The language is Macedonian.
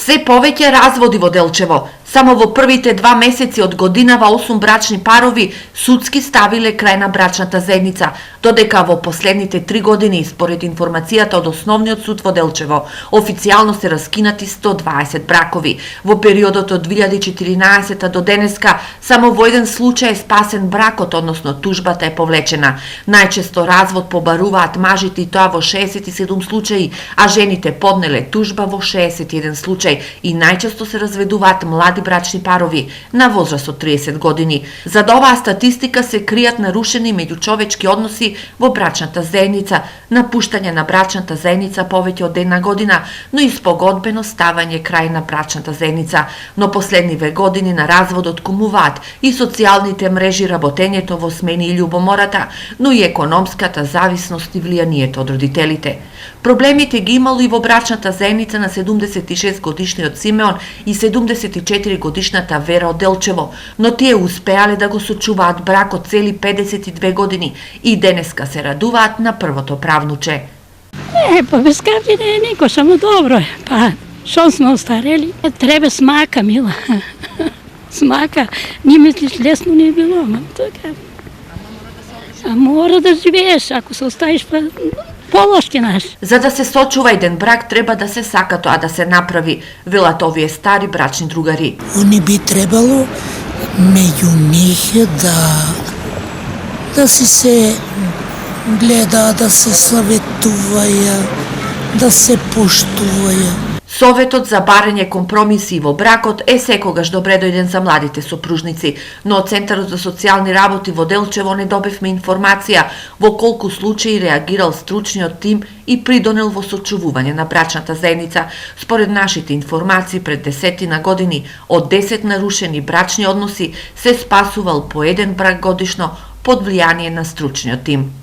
Се повеќе разводи во Делчево. Само во првите 2 месеци од годинава 8 брачни парови судски ставиле крај на брачната заедница, додека во последните 3 години, според информацијата од Основниот суд во Делчево, официјално се раскинати 120 бракови. Во периодот од 2014 до денеска, само во еден случај е спасен бракот, односно тужбата е повлечена. Најчесто развод побаруваат мажите и тоа во 67 случаи, а жените поднеле тужба во 61 случај и најчесто се разведуваат млади брачни парови на возраст од 30 години. За оваа статистика се кријат нарушени меѓучовечки односи во брачната заедница, напуштање на брачната заедница повеќе од една година, но и спогодбено ставање крај на брачната заедница. Но последниве години на разводот кумуваат и социјалните мрежи, работењето во смени и љубомората, но и економската зависност и влијанието од родителите. Проблемите ги имало и во брачната заедница на 76 годишниот Симеон и 74 годишната Вера од Делчево, но тие успеале да го сочуваат бракот цели 52 години и денеска се радуваат на првото правнуче. Без карти не е нико, само добро е. Па, шо сме остарели? Треба смака, мила. Смака. Не мислиш, лесно не е било, ама така. А мора да живееш, ако се оставиш па полошки наш. За да се сочува еден брак, треба да се сака тоа да се направи, велат овие стари брачни другари. Они би требало меѓу нив да се гледа, да се советуваја, да се поштуваја. Советот за барање компромиси во бракот е секогаш добре дојден за младите сопружници, но од Центарот за социјални работи во Делчево не добивме информација во колку случаи реагирал стручниот тим и придонел во сочувување на брачната заедница. Според нашите информации, пред 10 години од 10 нарушени брачни односи се спасувал по еден брак годишно под влијание на стручниот тим.